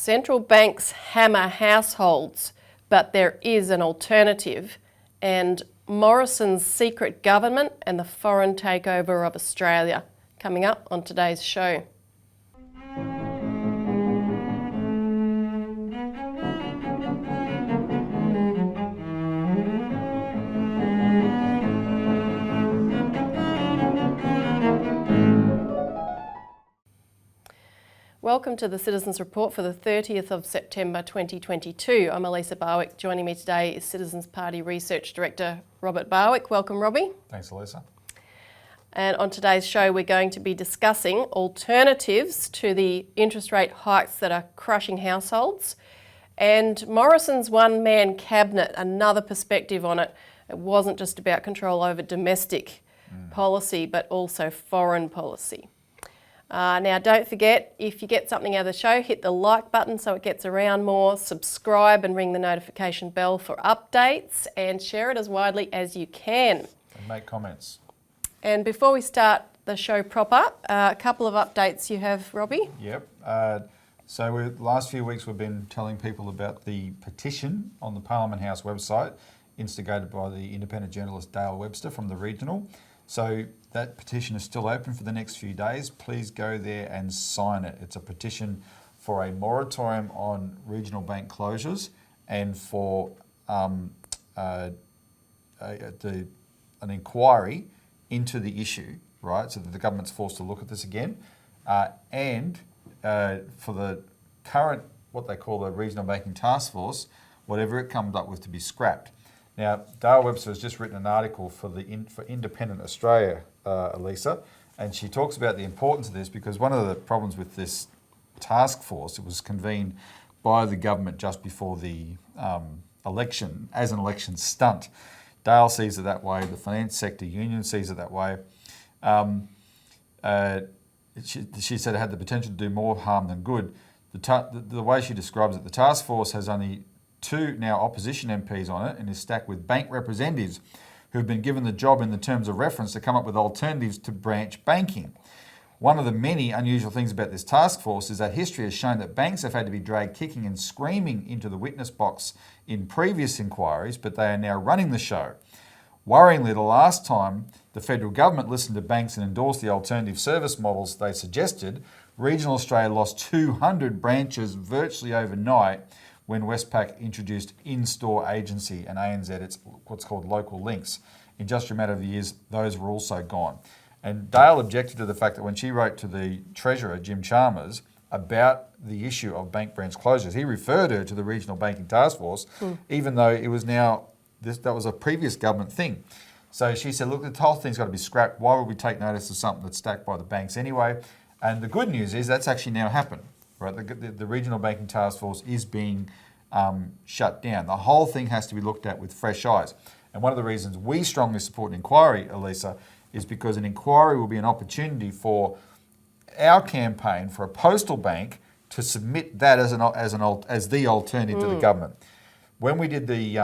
Central banks hammer households, but there is an alternative, and Morrison's secret government and the foreign takeover of Australia, coming up on today's show. Welcome to the Citizens Report for the 30th of September 2022. I'm Elisa Barwick. Joining me today is Citizens Party Research Director Robert Barwick. Welcome, Robbie. Thanks, Elisa. And on today's show, we're going to be discussing alternatives to the interest rate hikes that are crushing households, and Morrison's one-man cabinet, another perspective on it. It wasn't just about control over domestic policy, but also foreign policy. Now, don't forget, if you get something out of the show, hit the like button so it gets around more, subscribe and ring the notification bell for updates, and share it as widely as you can. And make comments. And before we start the show proper, a couple of updates you have, Robbie. Yep. The last few weeks we've been telling people about the petition on the Parliament House website, instigated by the independent journalist Dale Webster from the Regional. So that petition is still open for the next few days. Please go there and sign it. It's a petition for a moratorium on regional bank closures and for an inquiry into the issue, right? So that the government's forced to look at this again. And for the current, what they call the Regional Banking Task Force, whatever it comes up with to be scrapped. Now, Dale Webster has just written an article for Independent Australia, Elisa, and she talks about the importance of this because one of the problems with this task force, it was convened by the government just before the election as an election stunt. Dale sees it that way, the finance sector union sees it that way. She said it had the potential to do more harm than good. The way she describes it, the task force has only 2 now opposition MPs on it and is stacked with bank representatives who have been given the job in the terms of reference to come up with alternatives to branch banking. One of the many unusual things about this task force is that history has shown that banks have had to be dragged kicking and screaming into the witness box in previous inquiries, but they are now running the show. Worryingly, the last time the federal government listened to banks and endorsed the alternative service models they suggested, regional Australia lost 200 branches virtually overnight when Westpac introduced in-store agency and ANZ, it's what's called local links. In just a matter of years, those were also gone. And Dale objected to the fact that when she wrote to the Treasurer, Jim Chalmers, about the issue of bank branch closures, he referred her to the Regional Banking Task Force, even though it was now, that was a previous government thing. So she said, look, the whole thing's got to be scrapped. Why would we take notice of something that's stacked by the banks anyway? And the good news is that's actually now happened. Right, the Regional Banking Task Force is being shut down. The whole thing has to be looked at with fresh eyes. And one of the reasons we strongly support an inquiry, Elisa, is because an inquiry will be an opportunity for our campaign for a postal bank to submit that as the alternative to the government. When we did the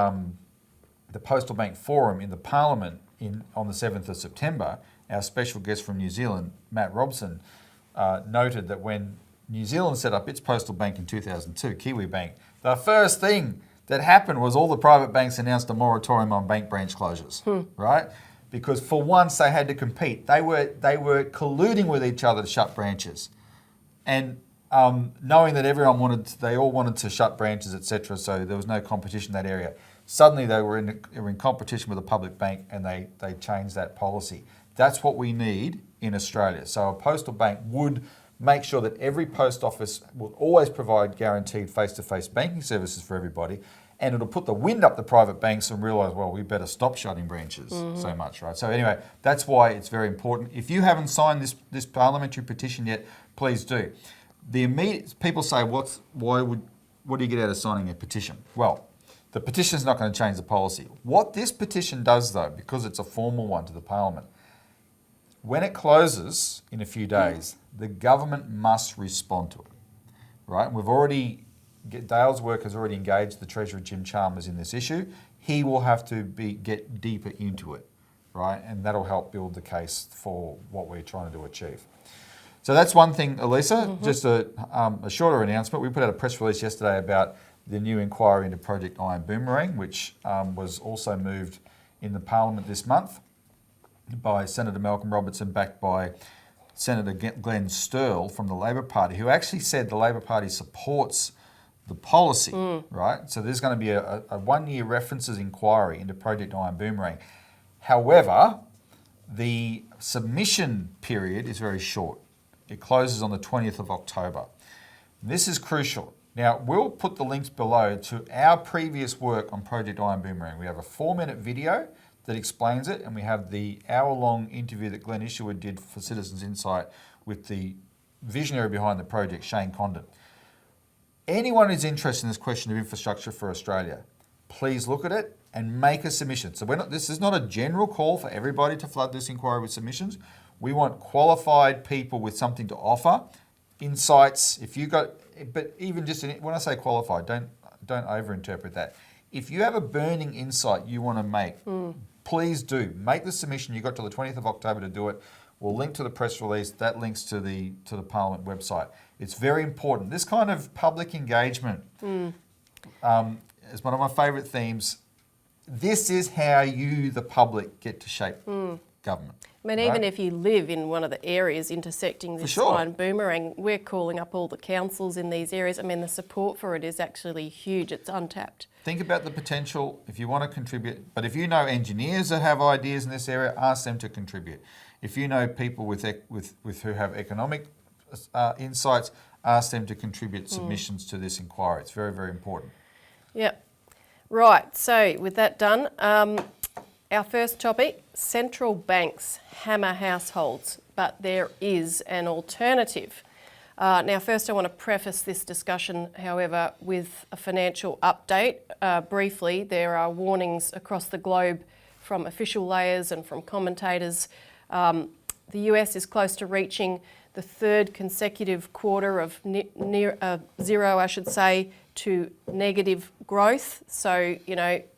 Postal Bank Forum in the Parliament on the 7th of September, our special guest from New Zealand, Matt Robson, noted that when New Zealand set up its postal bank in 2002, Kiwi Bank, the first thing that happened was all the private banks announced a moratorium on bank branch closures, right? Because for once they had to compete. They were colluding with each other to shut branches. And knowing that they all wanted to shut branches, etc., so there was no competition in that area. Suddenly they were in competition with a public bank and they changed that policy. That's what we need in Australia. So a postal bank would make sure that every post office will always provide guaranteed face-to-face banking services for everybody, and it'll put the wind up the private banks and realise, well, we better stop shutting branches so much, right? So anyway, that's why it's very important. If you haven't signed this parliamentary petition yet, please do. People say, what do you get out of signing a petition? Well, the petition's not going to change the policy. What this petition does, though, because it's a formal one to the Parliament, when it closes in a few days, the government must respond to it, right? And Dale's work has already engaged the Treasurer, Jim Chalmers, in this issue. He will have to get deeper into it, right? And that'll help build the case for what we're trying to achieve. So that's one thing, Elisa. Just a shorter announcement. We put out a press release yesterday about the new inquiry into Project Iron Boomerang, which was also moved in the Parliament this month by Senator Malcolm Robertson, backed by Senator Glenn Sterle from the Labor Party, who actually said the Labor Party supports the policy, right? So there's going to be a 1-year references inquiry into Project Iron Boomerang. However, the submission period is very short. It closes on the 20th of October. This is crucial. Now, we'll put the links below to our previous work on Project Iron Boomerang. We have a 4-minute video that explains it, and we have the hour-long interview that Glenn Isherwood did for Citizens Insight with the visionary behind the project, Shane Condon. Anyone who's interested in this question of infrastructure for Australia, please look at it and make a submission. So this is not a general call for everybody to flood this inquiry with submissions. We want qualified people with something to offer, insights. If you got, but even just when I say qualified, don't overinterpret that. If you have a burning insight you want to make, please do make the submission. You've got till the 20th of October to do it. We'll link to the press release. That links to the Parliament website. It's very important. This kind of public engagement is one of my favourite themes. This is how you, the public, get to shape government. I mean, even if you live in one of the areas intersecting this Iron Boomerang, we're calling up all the councils in these areas. I mean, the support for it is actually huge. It's untapped. Think about the potential if you want to contribute. But if you know engineers that have ideas in this area, ask them to contribute. If you know people with who have economic insights, ask them to contribute submissions to this inquiry. It's very, very important. Yep. Right, so with that done, our first topic, central banks hammer households, but there is an alternative. Now, first I want to preface this discussion, however, with a financial update. Briefly, there are warnings across the globe from official layers and from commentators. The US is close to reaching the third consecutive quarter of near zero, I should say, to negative growth. So,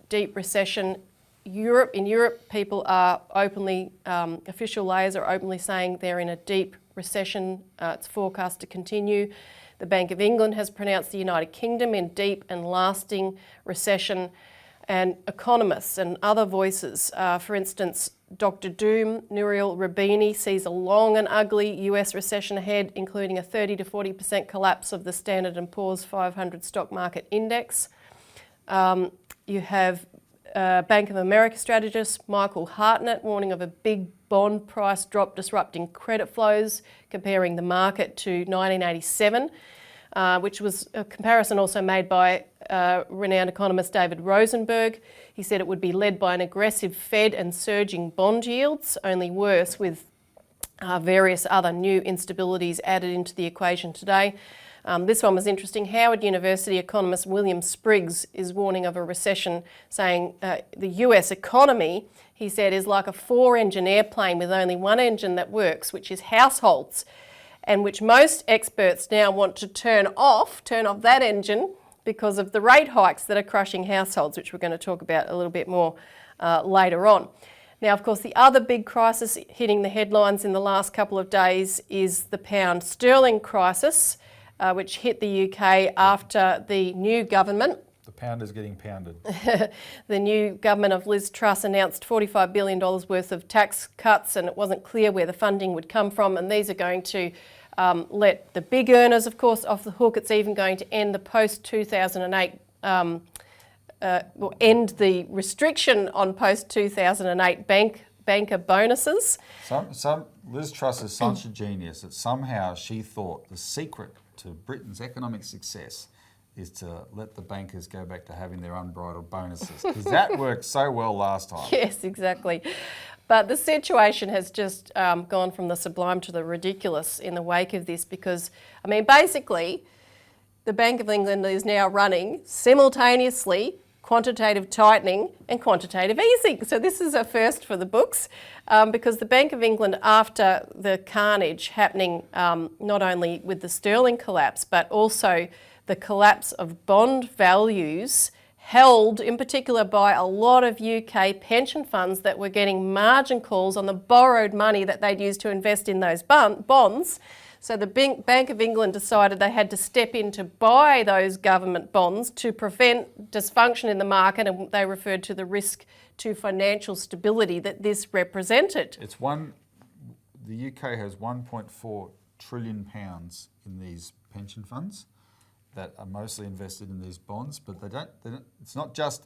deep recession. In Europe, people are openly, official layers are openly saying they're in a deep recession. It's forecast to continue. The Bank of England has pronounced the United Kingdom in deep and lasting recession. And economists and other voices, for instance, Dr. Doom, Nouriel Roubini, sees a long and ugly US recession ahead, including a 30 to 40% collapse of the Standard & Poor's 500 stock market index. You have Bank of America strategist Michael Hartnett warning of a big bond price drop disrupting credit flows, comparing the market to 1987, which was a comparison also made by renowned economist David Rosenberg. He said it would be led by an aggressive Fed and surging bond yields, only worse with various other new instabilities added into the equation today. This one was interesting. Howard University economist William Spriggs is warning of a recession, saying the US economy, he said, is like a 4-engine airplane with only one engine that works, which is households, and which most experts now want to turn off that engine because of the rate hikes that are crushing households, which we're going to talk about a little bit more later on. Now, of course, the other big crisis hitting the headlines in the last couple of days is the pound sterling crisis, which hit the UK after the new government. The pound is getting pounded. The new government of Liz Truss announced $45 billion worth of tax cuts, and it wasn't clear where the funding would come from, and these are going to let the big earners, of course, off the hook. It's even going to end the post-2008, or end the restriction on post-2008 banker bonuses. Liz Truss is such a genius that somehow she thought the secret to Britain's economic success is to let the bankers go back to having their unbridled bonuses, because that worked so well last time. Yes, exactly. But the situation has just gone from the sublime to the ridiculous in the wake of this, because, I mean, basically, the Bank of England is now running simultaneously quantitative tightening and quantitative easing. So this is a first for the books, because the Bank of England, after the carnage happening not only with the sterling collapse, but also the collapse of bond values held in particular by a lot of UK pension funds that were getting margin calls on the borrowed money that they'd used to invest in those bonds. So the Bank of England decided they had to step in to buy those government bonds to prevent dysfunction in the market, and they referred to the risk to financial stability that this represented. The UK has £1.4 trillion in these pension funds that are mostly invested in these bonds, but they don't it's not just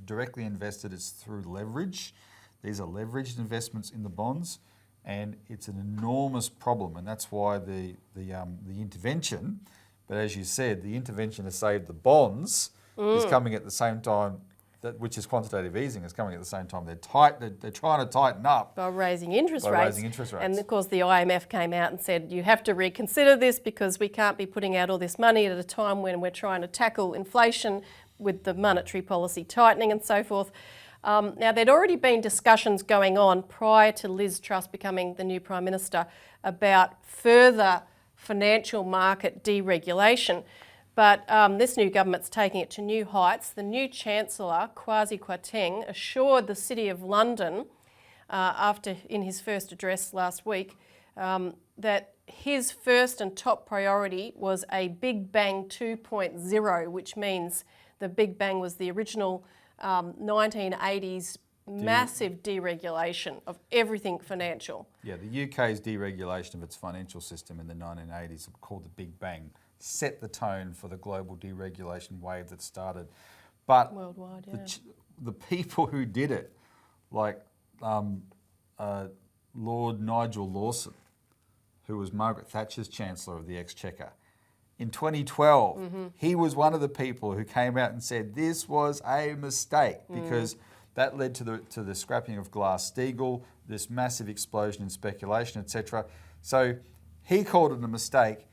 directly invested, it's through leverage. These are leveraged investments in the bonds, and it's an enormous problem, and that's why the intervention, but as you said, the intervention to save the bonds is coming at the same time, which is quantitative easing, is coming at the same time. They're trying to tighten up by raising interest rates. And of course the IMF came out and said, you have to reconsider this because we can't be putting out all this money at a time when we're trying to tackle inflation with the monetary policy tightening and so forth. Now, there'd already been discussions going on prior to Liz Truss becoming the new Prime Minister about further financial market deregulation, but this new government's taking it to new heights. The new Chancellor, Kwasi Kwarteng, assured the City of London in his first address last week that his first and top priority was a Big Bang 2.0, which means the Big Bang was the original 1980s massive deregulation of everything financial. Yeah, the UK's deregulation of its financial system in the 1980s, called the Big Bang, set the tone for the global deregulation wave that started. But worldwide, yeah. The people who did it, like Lord Nigel Lawson, who was Margaret Thatcher's Chancellor of the Exchequer, in 2012, he was one of the people who came out and said this was a mistake because that led to the scrapping of Glass-Steagall, this massive explosion in speculation, etc. So he called it a mistake.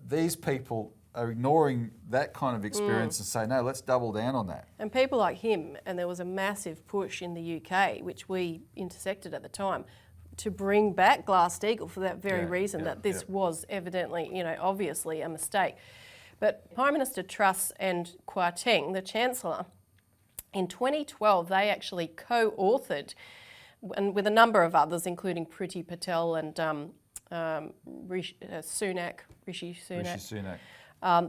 These people are ignoring that kind of experience and say, no, let's double down on that. And people like him, and there was a massive push in the UK, which we intersected at the time, to bring back Glass-Steagall for that very reason, that this was evidently, obviously a mistake. But Prime Minister Truss and Kwarteng, the Chancellor, in 2012, they actually co-authored, and with a number of others, including Priti Patel and Rishi Sunak.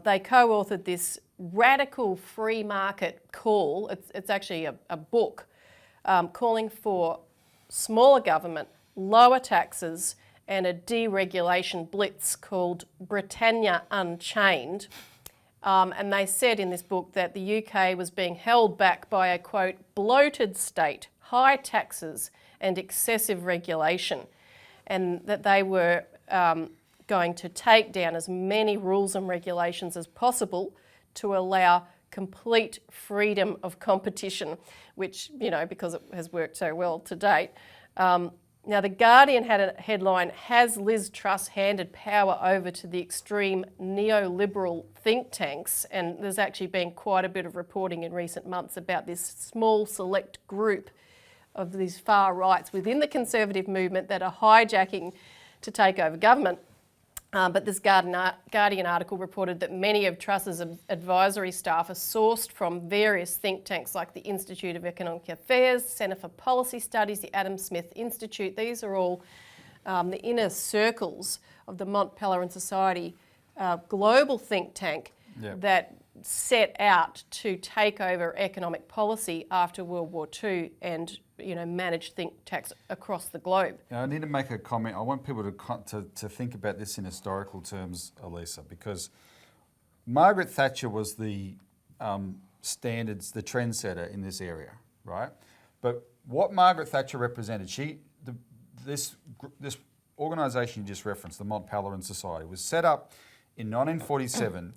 They co-authored this radical free market call. It's actually a book calling for smaller government, lower taxes, and a deregulation blitz called Britannia Unchained. And they said in this book that the UK was being held back by a, quote, bloated state, high taxes and excessive regulation, and that they were going to take down as many rules and regulations as possible to allow complete freedom of competition, which, because it has worked so well to date. Now, The Guardian had a headline, "Has Liz Truss handed power over to the extreme neoliberal think tanks?" And there's actually been quite a bit of reporting in recent months about this small select group of these far rights within the Conservative movement that are hijacking to take over government. But this Guardian article reported that many of Truss's advisory staff are sourced from various think tanks like the Institute of Economic Affairs, Centre for Policy Studies, the Adam Smith Institute. These are all the inner circles of the Mont Pelerin Society global think tank that set out to take over economic policy after World War II and manage think tanks across the globe. Now, I need to make a comment. I want people to think about this in historical terms, Elisa, because Margaret Thatcher was the standards, the trendsetter in this area, right? But what Margaret Thatcher represented, this organisation you just referenced, the Mont Pelerin Society, was set up in 1947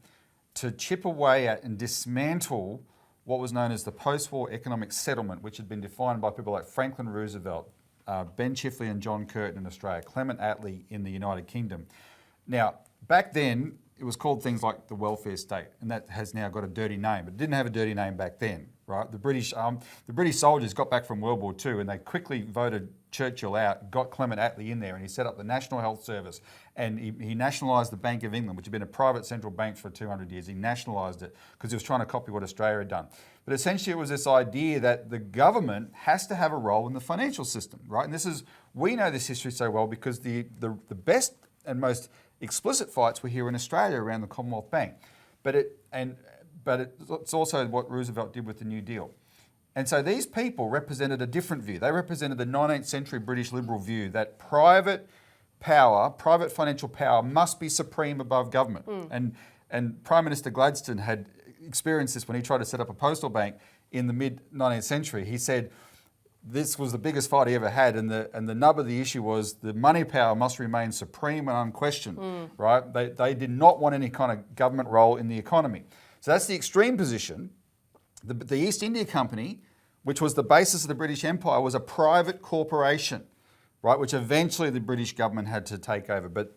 to chip away at and dismantle what was known as the post-war economic settlement, which had been defined by people like Franklin Roosevelt, Ben Chifley and John Curtin in Australia, Clement Attlee in the United Kingdom. Now, back then, it was called things like the welfare state, and that has now got a dirty name. It didn't have a dirty name back then, right? The British soldiers got back from World War II, and they quickly voted Churchill out, got Clement Attlee in there, and he set up the National Health Service, and he nationalised the Bank of England, which had been a private central bank for 200 years. He nationalised it because he was trying to copy what Australia had done. But essentially it was this idea that the government has to have a role in the financial system, right? And we know this history so well because the best and most explicit fights were here in Australia around the Commonwealth Bank. But it's also what Roosevelt did with the New Deal. And so these people represented a different view. They represented the 19th century British liberal view that private power, private financial power, must be supreme above government. And Prime Minister Gladstone had experienced this when he tried to set up a postal bank in the mid-19th century. He said this was the biggest fight he ever had, and the nub of the issue was the money power must remain supreme and unquestioned, right? They did not want any kind of government role in the economy. So that's the extreme position. The East India Company, which was the basis of the British Empire, was a private corporation, right, which eventually the British government had to take over. But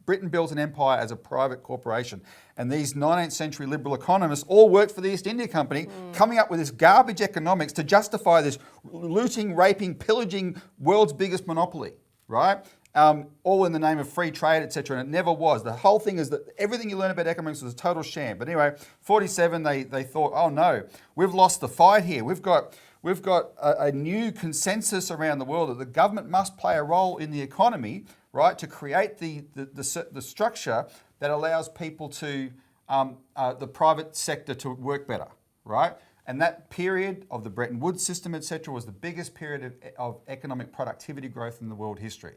Britain built an empire as a private corporation. And these 19th century liberal economists all worked for the East India Company, coming up with this garbage economics to justify this looting, raping, pillaging world's biggest monopoly, right? All in the name of free trade, etc. And it never was. The whole thing is that everything you learn about economics was a total sham. But anyway, 47, they thought, oh no, we've lost the fight here. We've got a new consensus around the world that the government must play a role in the economy, right, to create the structure that allows people to, the private sector to work better, right? And that period of the Bretton Woods system, etc., was the biggest period of economic productivity growth in the world history.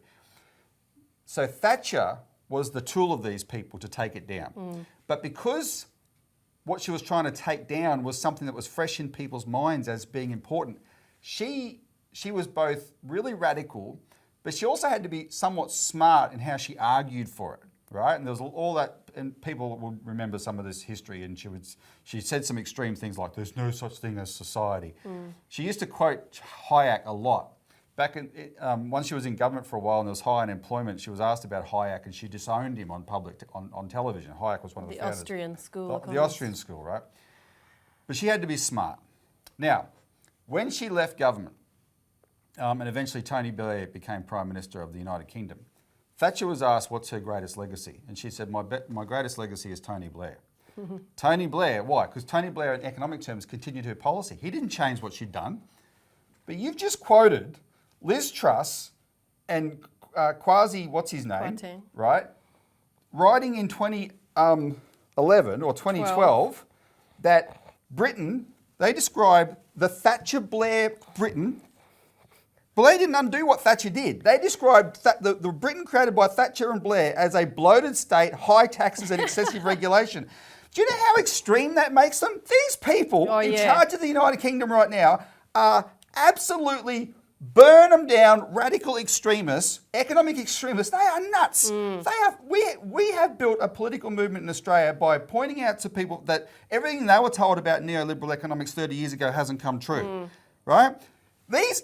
So Thatcher was the tool of these people to take it down. But because what she was trying to take down was something that was fresh in people's minds as being important, she was both really radical, but she also had to be somewhat smart in how she argued for it, right? And there was all that, and people will remember some of this history, and she said some extreme things like, there's no such thing as society. She used to quote Hayek a lot. Back once she was in government for a while and there was high unemployment, she was asked about Hayek and she disowned him on television. Hayek was one of the founders. Austrian school. The Austrian school, right? But she had to be smart. Now, when she left government, and eventually Tony Blair became Prime Minister of the United Kingdom, Thatcher was asked what's her greatest legacy. And she said, my greatest legacy is Tony Blair. Tony Blair, why? Because Tony Blair in economic terms continued her policy. He didn't change what she'd done. But you've just quoted Liz Truss and Kwasi, what's his name, Kwarteng. right? Writing in 2011 or 2012 that Britain, they described the Thatcher-Blair Britain. Blair didn't undo what Thatcher did. They described the Britain created by Thatcher and Blair as a bloated state, high taxes and excessive regulation. Do you know how extreme that makes them? These people in charge of the United Kingdom right now are absolutely burn them down, radical extremists, economic extremists. They are nuts. We have built a political movement in Australia by pointing out to people that everything they were told about neoliberal economics 30 years ago hasn't come true, right? These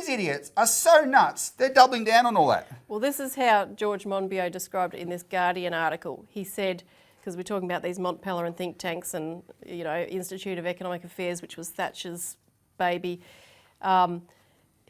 idiots are so nuts, they're doubling down on all that. Well, this is how George Monbiot described it in this Guardian article. He said, because we're talking about these Mont Pelerin think tanks and, Institute of Economic Affairs, which was Thatcher's baby,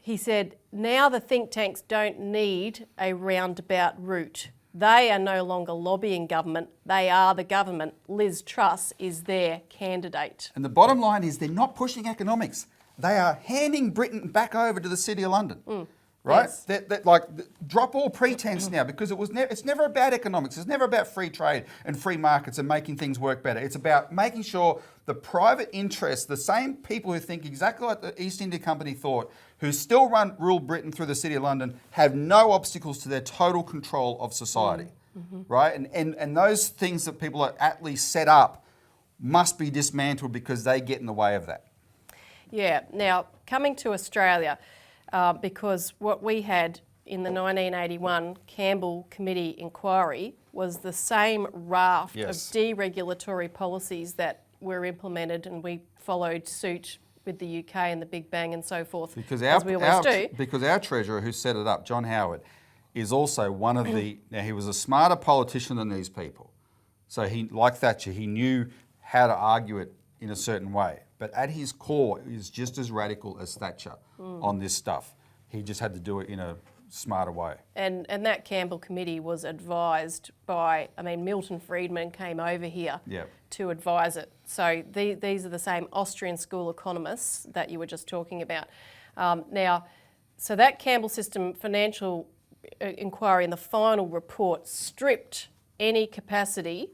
he said, now the think tanks don't need a roundabout route. They are no longer lobbying government. They are the government. Liz Truss is their candidate. And the bottom line is they're not pushing economics. They are handing Britain back over to the City of London. Right? Yes. Drop all pretense now, because it's never about economics. It's never about free trade and free markets and making things work better. It's about making sure the private interests, the same people who think exactly like the East India Company thought, who still rule Britain through the City of London, have no obstacles to their total control of society. Right? And those things that people are at least set up must be dismantled because they get in the way of that. Yeah. Now, coming to Australia, because what we had in the 1981 Campbell Committee inquiry was the same raft of deregulatory policies that were implemented, and we followed suit with the UK and the Big Bang and so forth, as we always do. Because our treasurer who set it up, John Howard, is also one of the... Now, he was a smarter politician than these people. So he, like Thatcher, he knew how to argue it in a certain way. But at his core, he's just as radical as Thatcher on this stuff. He just had to do it in a smarter way. And that Campbell Committee was advised by, Milton Friedman came over here to advise it. So these are the same Austrian school economists that you were just talking about. So that Campbell system financial inquiry in the final report stripped any capacity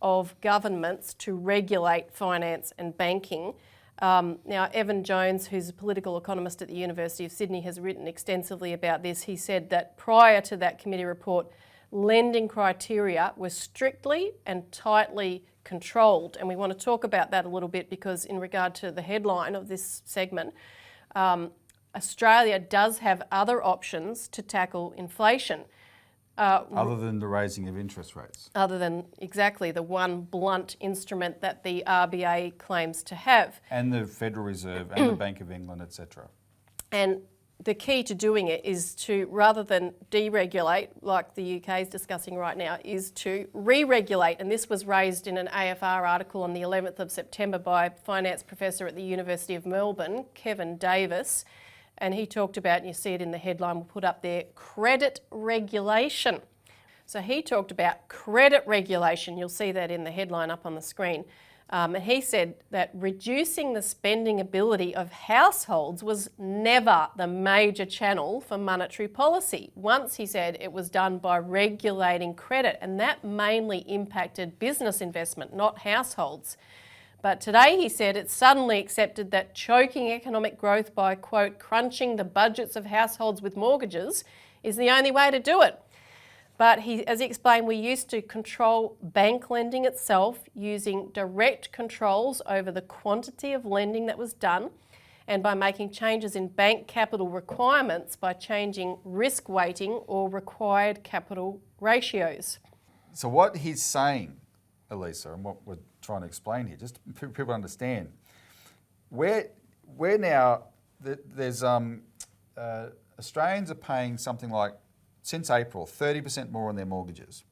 of governments to regulate finance and banking. Now, Evan Jones, who's a political economist at the University of Sydney, has written extensively about this. He said that prior to that committee report, lending criteria were strictly and tightly controlled. And we want to talk about that a little bit because in regard to the headline of this segment, Australia does have other options to tackle inflation. Other than the raising of interest rates. Other than exactly the one blunt instrument that the RBA claims to have. And the Federal Reserve and the Bank of England, etc. And the key to doing it is to, rather than deregulate, like the UK is discussing right now, is to re-regulate. And this was raised in an AFR article on the 11th of September by finance professor at the University of Melbourne, Kevin Davis. And he talked about, and you see it in the headline we'll put up there, credit regulation. So he talked about credit regulation. You'll see that in the headline up on the screen. And he said that reducing the spending ability of households was never the major channel for monetary policy. Once, he said, it was done by regulating credit, and that mainly impacted business investment, not households. But today, he said, it's suddenly accepted that choking economic growth by, quote, crunching the budgets of households with mortgages is the only way to do it. But as he explained, we used to control bank lending itself using direct controls over the quantity of lending that was done and by making changes in bank capital requirements by changing risk weighting or required capital ratios. So what he's saying, Elisa, and what we're trying to explain here, just so people understand, we're now, there's Australians are paying something like, since April, 30% more on their mortgages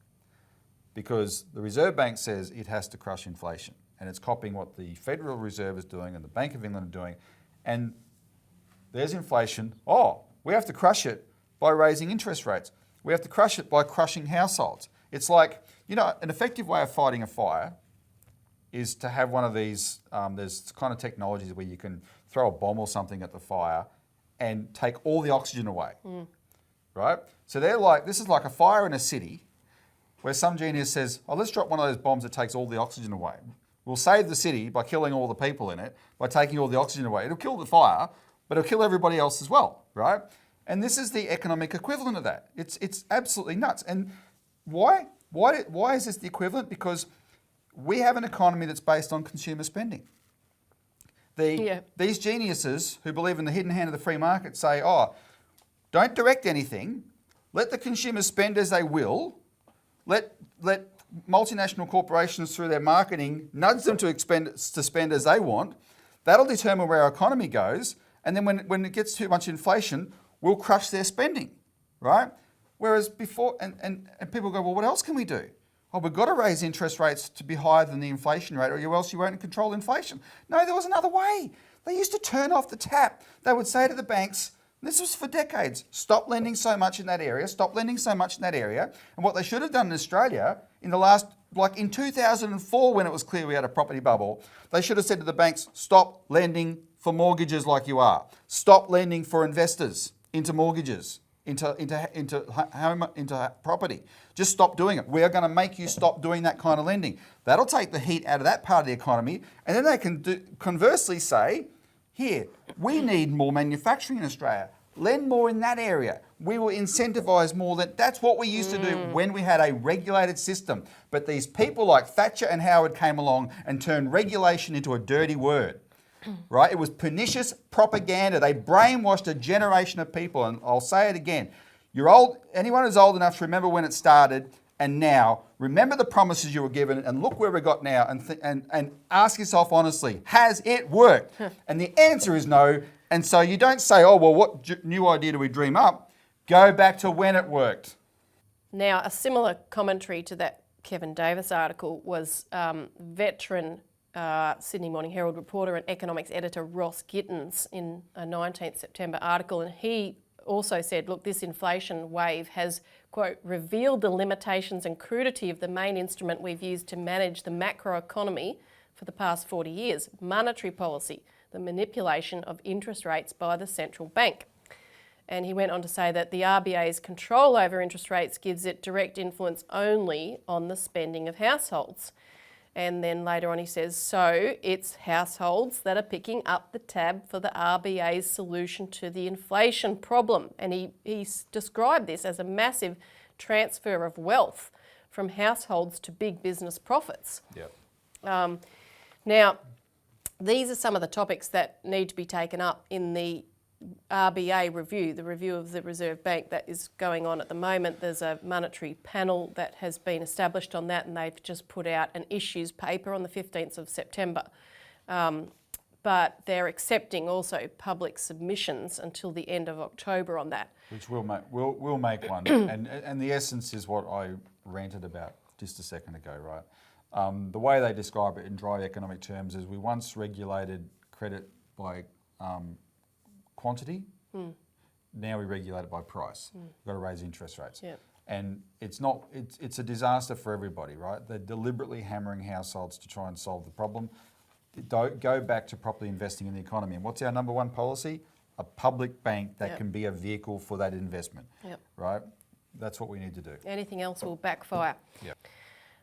because the Reserve Bank says it has to crush inflation, and it's copying what the Federal Reserve is doing and the Bank of England are doing, and there's inflation. Oh, we have to crush it by raising interest rates. We have to crush it by crushing households. It's like, you know, an effective way of fighting a fire is to have one of these, there's kind of technologies where you can throw a bomb or something at the fire and take all the oxygen away, right? So they're like, this is like a fire in a city where some genius says, oh, let's drop one of those bombs that takes all the oxygen away. We'll save the city by killing all the people in it, by taking all the oxygen away. It'll kill the fire, but it'll kill everybody else as well, right? And this is the economic equivalent of that. It's absolutely nuts. And why is this the equivalent? Because we have an economy that's based on consumer spending. These geniuses who believe in the hidden hand of the free market say, oh, don't direct anything, let the consumers spend as they will, let multinational corporations through their marketing nudge them to spend as they want. That'll determine where our economy goes, and then when it gets too much inflation, we'll crush their spending, right? Whereas before, and people go, well, what else can we do? Oh, we've got to raise interest rates to be higher than the inflation rate or else you won't control inflation. No, there was another way. They used to turn off the tap. They would say to the banks, this was for decades, stop lending so much in that area, stop lending so much in that area. And what they should have done in Australia in the last, like in 2004 when it was clear we had a property bubble, they should have said to the banks, stop lending for mortgages like you are. Stop lending for investors into mortgages. Into property. Just stop doing it. We are going to make you stop doing that kind of lending. That'll take the heat out of that part of the economy, and then they can conversely say, here, we need more manufacturing in Australia. Lend more in that area. We will incentivise more. That's what we used to do when we had a regulated system. But these people like Thatcher and Howard came along and turned regulation into a dirty word. Right? It was pernicious propaganda. They brainwashed a generation of people, and I'll say it again. Anyone who's old enough to remember when it started and now, remember the promises you were given and look where we got now and ask yourself honestly, has it worked? And the answer is no. And so you don't say, oh, well, what new idea do we dream up? Go back to when it worked. Now, a similar commentary to that Kevin Davis article was veteran Sydney Morning Herald reporter and economics editor Ross Gittins in a 19th September article, and he also said, look, this inflation wave has, quote, revealed the limitations and crudity of the main instrument we've used to manage the macroeconomy for the past 40 years, monetary policy, the manipulation of interest rates by the central bank. And he went on to say that the RBA's control over interest rates gives it direct influence only on the spending of households. And then later on he says, so it's households that are picking up the tab for the RBA's solution to the inflation problem. And he described this as a massive transfer of wealth from households to big business profits. Yep. Now, these are some of the topics that need to be taken up in the RBA review, the review of the Reserve Bank that is going on at the moment. There's a monetary panel that has been established on that, and they've just put out an issues paper on the 15th of September. But they're accepting also public submissions until the end of October on that. Which we'll make one. and the essence is what I ranted about just a second ago, right? The way they describe it in dry economic terms is we once regulated credit by quantity, now we regulate it by price. We've got to raise interest rates. Yep. And it's a disaster for everybody, right? They're deliberately hammering households to try and solve the problem. Go back to properly investing in the economy. And what's our number one policy? A public bank that can be a vehicle for that investment, right? That's what we need to do. Anything else will backfire. Yep.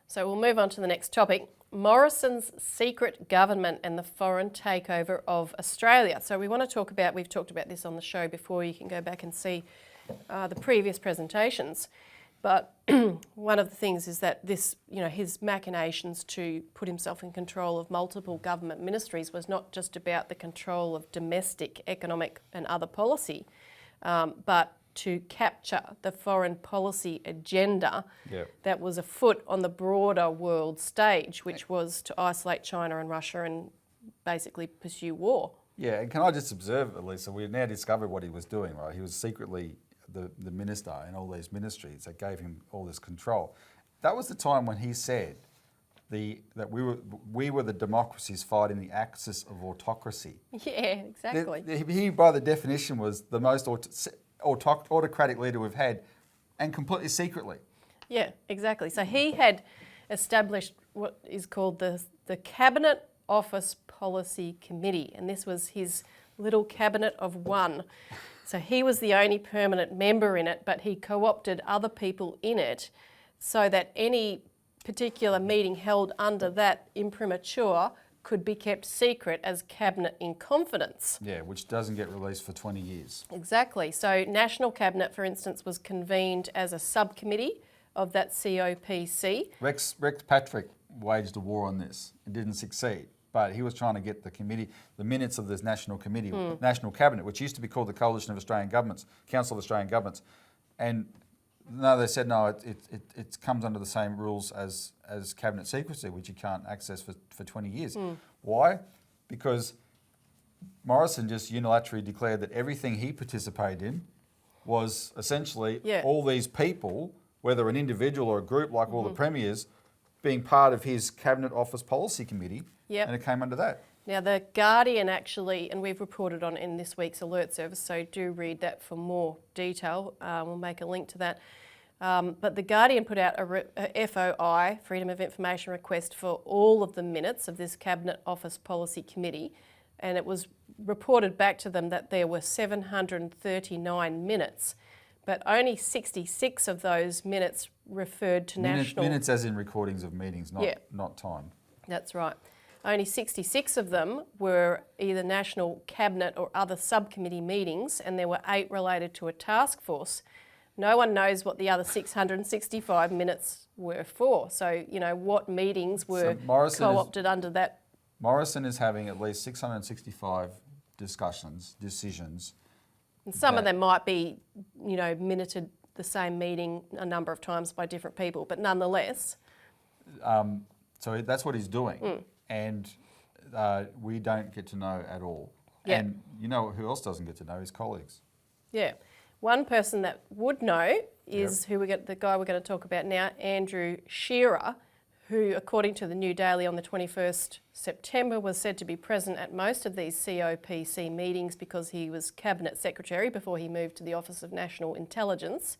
So we'll move on to the next topic. Morrison's secret government and the foreign takeover of Australia. So we want to talk about, we've talked about this on the show before, you can go back and see the previous presentations. But one of the things is that this, his machinations to put himself in control of multiple government ministries was not just about the control of domestic economic and other policy, but to capture the foreign policy agenda that was afoot on the broader world stage, which was to isolate China and Russia and basically pursue war. Yeah, and can I just observe, Elisa, we've now discovered what he was doing, right? He was secretly the minister in all these ministries that gave him all this control. That was the time when he said that we were the democracies fighting the axis of autocracy. Yeah, exactly. He, by the definition, was the most autocratic leader we've had, and completely secretly. Yeah, exactly. So he had established what is called the Cabinet Office Policy Committee, and this was his little cabinet of one. So he was the only permanent member in it, but he co-opted other people in it so that any particular meeting held under that imprimatur could be kept secret as cabinet in confidence. Yeah, which doesn't get released for 20 years. Exactly. So National Cabinet, for instance, was convened as a subcommittee of that COPC. Rex Patrick waged a war on this. It didn't succeed. But he was trying to get the minutes of this national committee, National Cabinet, which used to be called the Coalition of Australian Governments, Council of Australian Governments. And no, they said, no, it comes under the same rules as cabinet secrecy, which you can't access for 20 years. Why? Because Morrison just unilaterally declared that everything he participated in was essentially all these people, whether an individual or a group like all the premiers, being part of his Cabinet Office Policy Committee, and it came under that. Now, The Guardian actually, and we've reported on in this week's alert service, so do read that for more detail. We'll make a link to that. But The Guardian put out a FOI, Freedom of Information request, for all of the minutes of this Cabinet Office Policy Committee, and it was reported back to them that there were 739 minutes, but only 66 of those minutes referred to national... Minutes as in recordings of meetings, not time. That's right. Only 66 of them were either national cabinet or other subcommittee meetings, and there were 8 related to a task force. No one knows what the other 665 minutes were for. So, what meetings were co-opted under that? Morrison is having at least 665 decisions. And some of them might be, minuted the same meeting a number of times by different people, but nonetheless. So that's what he's doing. And we don't get to know at all. Yeah. And you know who else doesn't get to know? His colleagues. Yeah. One person that would know is the guy we're going to talk about now, Andrew Shearer, who, according to the New Daily on the 21st September, was said to be present at most of these COPC meetings because he was Cabinet Secretary before he moved to the Office of National Intelligence.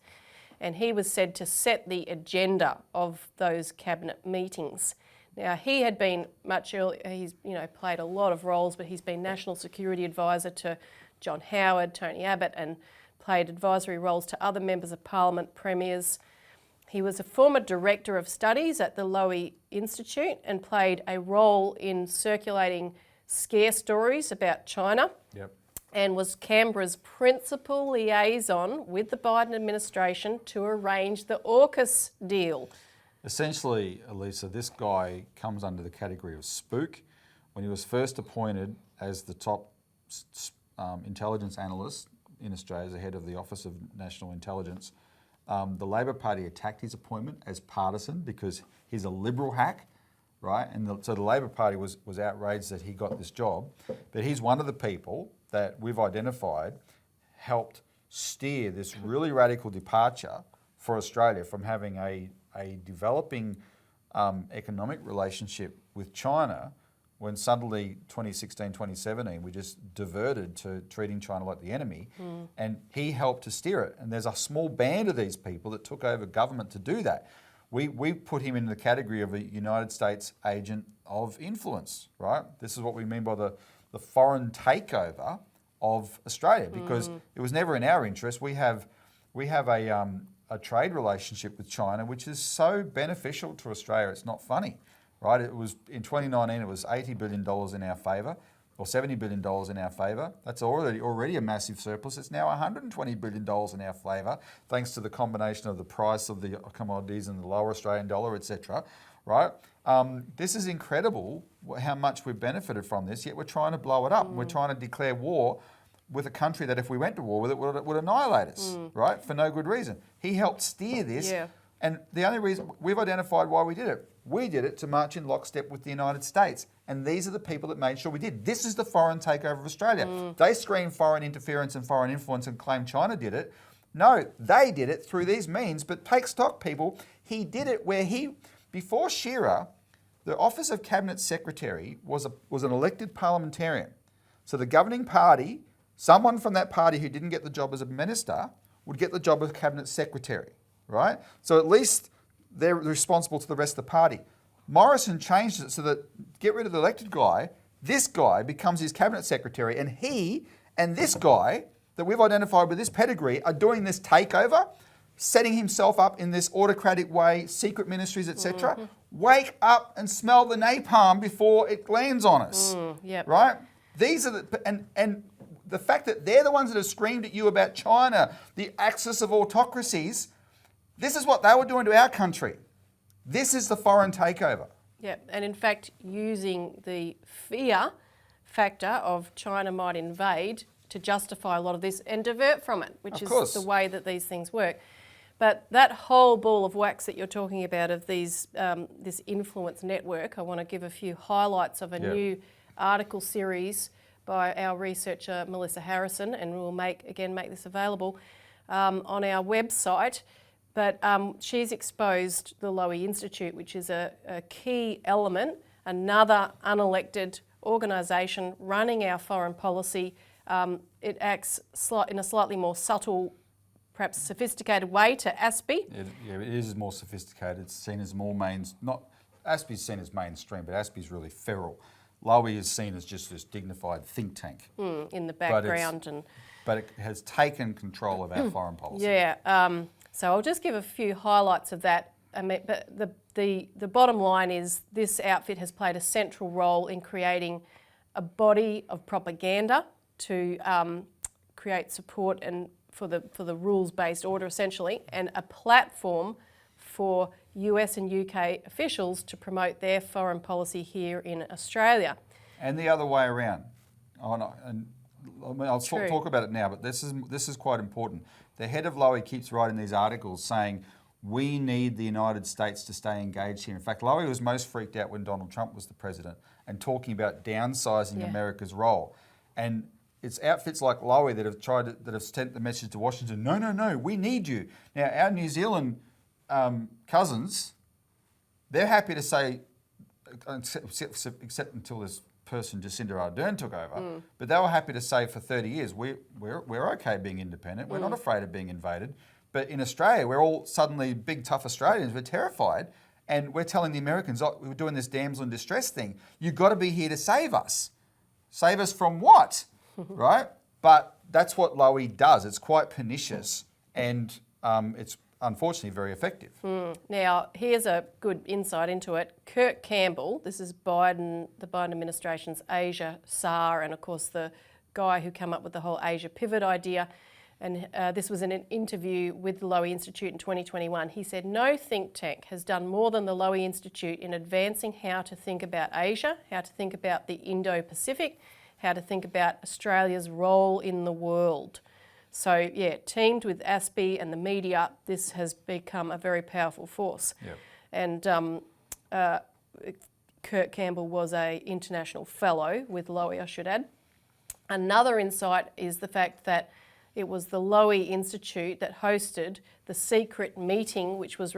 And he was said to set the agenda of those cabinet meetings. Now, he had been much earlier, he's played a lot of roles, but he's been National Security Advisor to John Howard, Tony Abbott, and played advisory roles to other members of Parliament, premiers. He was a former Director of Studies at the Lowy Institute and played a role in circulating scare stories about China. Yep. And was Canberra's principal liaison with the Biden administration to arrange the AUKUS deal. Essentially, Elisa, this guy comes under the category of spook. When he was first appointed as the top intelligence analyst in Australia, as the head of the Office of National Intelligence, the Labor Party attacked his appointment as partisan because he's a liberal hack, right? And so the Labor Party was outraged that he got this job. But he's one of the people that we've identified helped steer this really radical departure for Australia from having a developing economic relationship with China when suddenly 2016, 2017, we just diverted to treating China like the enemy. And he helped to steer it. And there's a small band of these people that took over government to do that. We put him in the category of a United States agent of influence, right? This is what we mean by the foreign takeover of Australia, because it was never in our interest. We have a trade relationship with China which is so beneficial to Australia, it's not funny. Right, it was in 2019. It was $80 billion in our favour, or $70 billion in our favour. That's already a massive surplus. It's now $120 billion in our favour, thanks to the combination of the price of the commodities and the lower Australian dollar, etc. Right, this is incredible how much we've benefited from this. Yet we're trying to blow it up. And we're trying to declare war with a country that, if we went to war with it, would annihilate us. Right, for no good reason. He helped steer this. Yeah. And the only reason we've identified why we did it. We did it to march in lockstep with the United States. And these are the people that made sure we did. This is the foreign takeover of Australia. They scream foreign interference and foreign influence and claim China did it. No, they did it through these means. But take stock, people. He did it where before Shearer, the office of Cabinet Secretary was an elected parliamentarian. So the governing party, someone from that party who didn't get the job as a minister, would get the job as Cabinet Secretary, right? So at least they're responsible to the rest of the party. Morrison changed it so that, get rid of the elected guy, this guy becomes his cabinet secretary, and he and this guy that we've identified with this pedigree are doing this takeover, setting himself up in this autocratic way, secret ministries, etc. Wake up and smell the napalm before it lands on us, right? These are and the fact that they're the ones that have screamed at you about China, the axis of autocracies. This is what they were doing to our country. This is the foreign takeover. Yeah, and in fact, using the fear factor of China might invade to justify a lot of this and divert from it, which is the way that these things work. But that whole ball of wax that you're talking about of this influence network, I want to give a few highlights of a new article series by our researcher Melissa Harrison, and we'll make this available on our website. But she's exposed the Lowy Institute, which is a key element, another unelected organisation running our foreign policy. It acts in a slightly more subtle, perhaps sophisticated way to ASPI. It is more sophisticated. It's seen as more ASPI's seen as mainstream, but ASPI's really feral. Lowy is seen as just this dignified think tank. In the background. But it has taken control of our foreign policy. Yeah. So I'll just give a few highlights of that. I mean, but the bottom line is this outfit has played a central role in creating a body of propaganda to create support and for the rules-based order, essentially, and a platform for US and UK officials to promote their foreign policy here in Australia. And the other way around. I'll talk about it now, but this is quite important. The head of Lowy keeps writing these articles saying, we need the United States to stay engaged here. In fact, Lowy was most freaked out when Donald Trump was the president and talking about downsizing America's role. And it's outfits like Lowy that have sent the message to Washington, no, we need you. Now, our New Zealand cousins, they're happy to say, except until this person Jacinda Ardern took over, but they were happy to say for 30 years, we're okay being independent, we're not afraid of being invaded. But in Australia, we're all suddenly big, tough Australians, we're terrified, and we're telling the Americans, we're doing this damsel in distress thing. You've got to be here to save us. Save us from what? Right? But that's what Lowy does. It's quite pernicious and it's unfortunately very effective. Now, here's a good insight into it. Kirk Campbell, this is the Biden administration's Asia SAR, and of course the guy who came up with the whole Asia pivot idea. And this was in an interview with the Lowy Institute in 2021. He said, no think tank has done more than the Lowy Institute in advancing how to think about Asia, how to think about the Indo-Pacific, how to think about Australia's role in the world. So yeah, teamed with ASPI and the media, this has become a very powerful force. Yep. And Kirk Campbell was an international fellow with Lowy, I should add. Another insight is the fact that it was the Lowy Institute that hosted the secret meeting, which was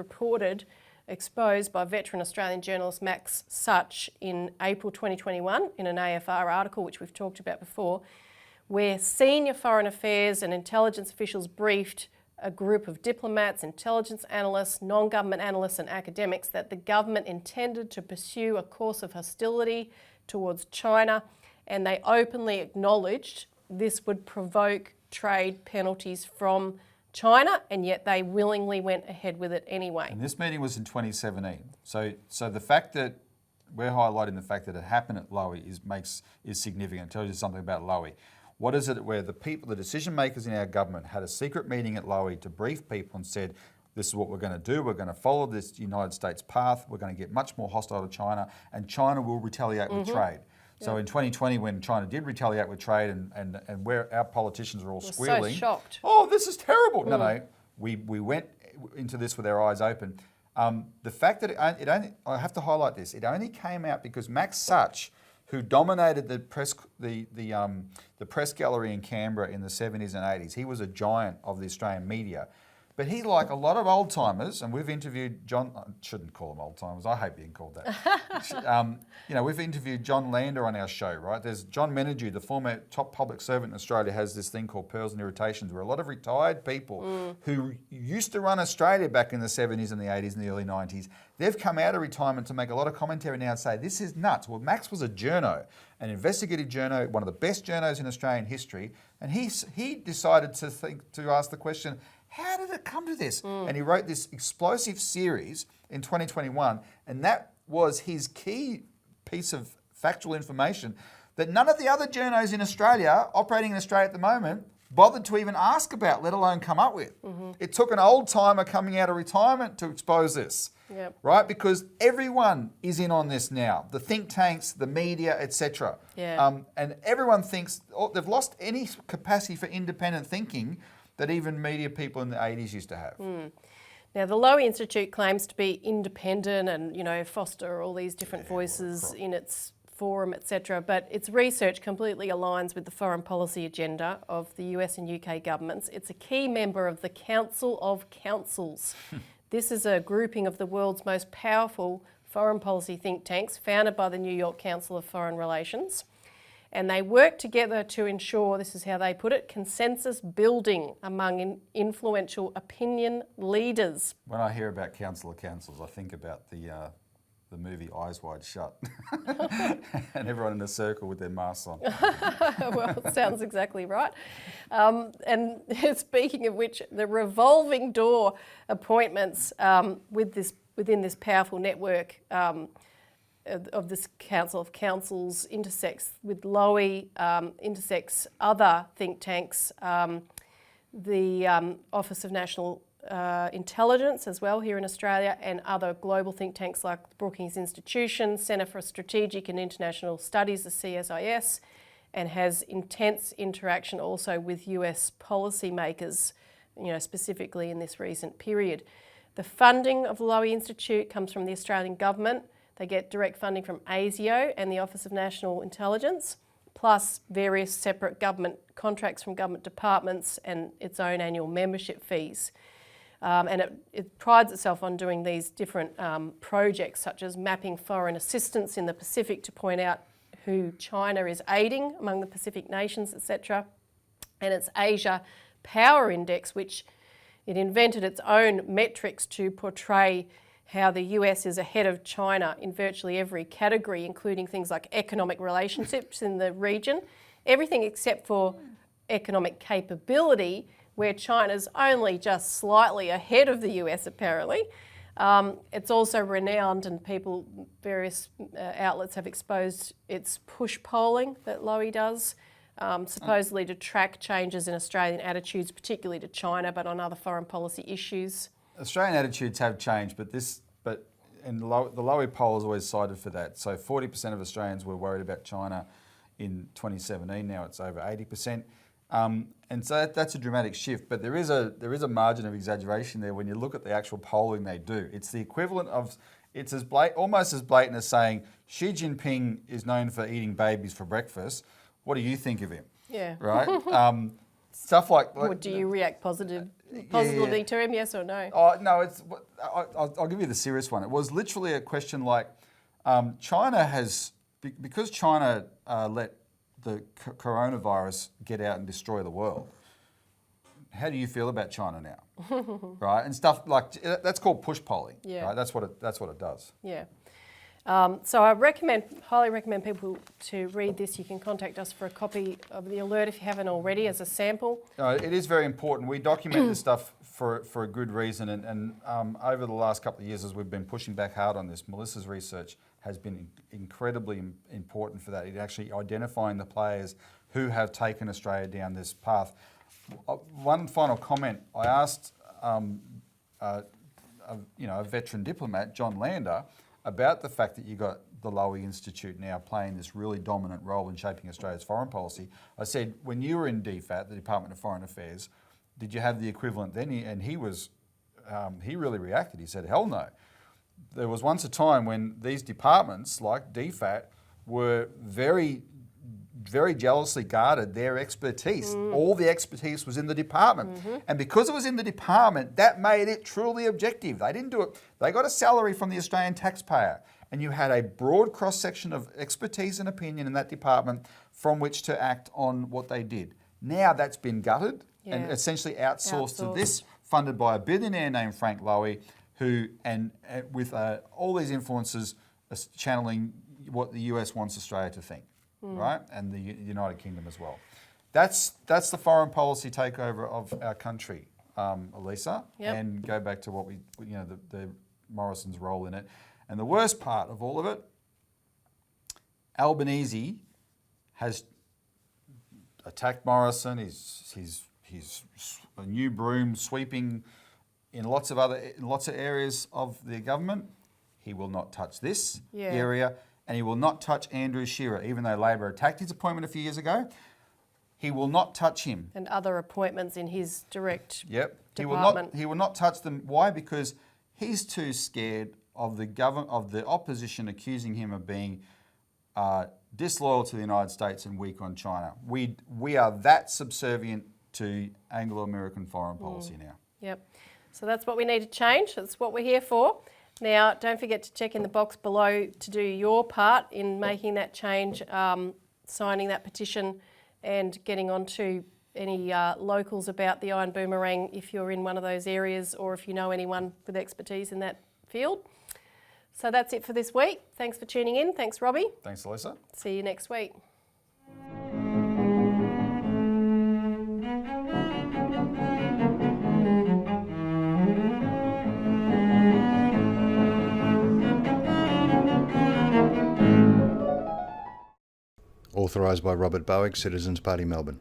exposed by veteran Australian journalist Max Such in April 2021 in an AFR article, which we've talked about before, where senior foreign affairs and intelligence officials briefed a group of diplomats, intelligence analysts, non-government analysts and academics that the government intended to pursue a course of hostility towards China, and they openly acknowledged this would provoke trade penalties from China, and yet they willingly went ahead with it anyway. And this meeting was in 2017. So the fact that we're highlighting the fact that it happened at Lowy is significant. It tells you something about Lowy. What is it where the people, the decision makers in our government had a secret meeting at Lowy to brief people and said, this is what we're going to do, we're going to follow this United States path, we're going to get much more hostile to China, and China will retaliate with trade. So in 2020, when China did retaliate with trade and where our politicians were all squealing, so shocked. Oh, this is terrible. No, we went into this with our eyes open. The fact that it only, I have to highlight this, it only came out because Max Such, who dominated the press gallery in Canberra in the 70s and 80s. He was a giant of the Australian media. But he, like a lot of old-timers, and we've interviewed John, I shouldn't call them old-timers, I hate being called that. We've interviewed John Lander on our show, right? There's John Menadue, the former top public servant in Australia, has this thing called Pearls and Irritations, where a lot of retired people who used to run Australia back in the 70s and the 80s and the early 90s, they've come out of retirement to make a lot of commentary now and say, this is nuts. Well, Max was a journo, an investigative journo, one of the best journos in Australian history, and he decided to ask the question, how did it come to this? And he wrote this explosive series in 2021, and that was his key piece of factual information that none of the other journos in Australia, operating in Australia at the moment, bothered to even ask about, let alone come up with. It took an old timer coming out of retirement to expose this, right? Because everyone is in on this now. The think tanks, the media, etc. And everyone thinks they've lost any capacity for independent thinking that even media people in the 80s used to have. Now, the Lowy Institute claims to be independent and, foster all these different voices in its forum, etc. But its research completely aligns with the foreign policy agenda of the US and UK governments. It's a key member of the Council of Councils. This is a grouping of the world's most powerful foreign policy think tanks, founded by the New York Council of Foreign Relations. And they work together to ensure, this is how they put it, consensus building among influential opinion leaders. When I hear about Council of Councils, I think about the movie Eyes Wide Shut and everyone in a circle with their masks on. Well, it sounds exactly right. And speaking of which, the revolving door appointments within this powerful network of this Council of Councils intersects with Lowy, intersects other think tanks, the Office of National Intelligence as well here in Australia, and other global think tanks like the Brookings Institution, Centre for Strategic and International Studies, the CSIS, and has intense interaction also with US policymakers, specifically in this recent period. The funding of the Lowy Institute comes from the Australian government. They get direct funding from ASIO and the Office of National Intelligence, plus various separate government contracts from government departments and its own annual membership fees. And it prides itself on doing these different projects, such as mapping foreign assistance in the Pacific to point out who China is aiding among the Pacific nations, etc. And its Asia Power Index, which it invented its own metrics to portray how the US is ahead of China in virtually every category, including things like economic relationships in the region, everything except for economic capability, where China's only just slightly ahead of the US apparently. It's also renowned, and various outlets have exposed its push polling that Lowy does, supposedly to track changes in Australian attitudes, particularly to China, but on other foreign policy issues. Australian attitudes have changed, but the Lowy poll is always cited for that. So 40% of Australians were worried about China in 2017. Now it's over 80%. And so that's a dramatic shift, but there is a margin of exaggeration there when you look at the actual polling they do. It's the equivalent of, it's almost as blatant as saying Xi Jinping is known for eating babies for breakfast. What do you think of him? Yeah. Right? Stuff like. Or do you react positively to him? Yes or no? Oh no, I'll give you the serious one. It was literally a question like, China has, because China let the coronavirus get out and destroy the world. How do you feel about China now? Right, and stuff like that's called push polling. Yeah. Right? That's what it does. Yeah. So I highly recommend people to read this. You can contact us for a copy of the alert if you haven't already, as a sample. It is very important. We document this stuff for a good reason, and over the last couple of years, as we've been pushing back hard on this, Melissa's research has been incredibly important for that. It's actually identifying the players who have taken Australia down this path. One final comment: I asked a veteran diplomat, John Lander, about the fact that you got the Lowy Institute now playing this really dominant role in shaping Australia's foreign policy. I said, when you were in DFAT, the Department of Foreign Affairs, did you have the equivalent then? And he really reacted. He said, hell no. There was once a time when these departments, like DFAT, were very, very jealously guarded their expertise. All the expertise was in the department. And because it was in the department, that made it truly objective. They didn't do it. They got a salary from the Australian taxpayer. And you had a broad cross-section of expertise and opinion in that department from which to act on what they did. Now that's been gutted and essentially outsourced to this, funded by a billionaire named Frank Lowy, who, and with all these influences, channeling what the US wants Australia to think, right? And the United Kingdom as well. That's the foreign policy takeover of our country, Elisa. Yep. And go back to what the Morrison's role in it. And the worst part of all of it, Albanese has attacked Morrison. He's a new broom sweeping in lots of areas of the government. He will not touch this area, and he will not touch Andrew Shearer, even though Labor attacked his appointment a few years ago. He will not touch him. And other appointments in his direct department. He will not touch them. Why? Because he's too scared of the opposition accusing him of being disloyal to the United States and weak on China. We are that subservient to Anglo-American foreign policy now. Yep. So that's what we need to change. That's what we're here for. Now, don't forget to check in the box below to do your part in making that change, signing that petition and getting on to any locals about the iron boomerang if you're in one of those areas, or if you know anyone with expertise in that field. So that's it for this week. Thanks for tuning in. Thanks, Robbie. Thanks, Elisa. See you next week. Authorised by Robert Barwick, Citizens Party, Melbourne.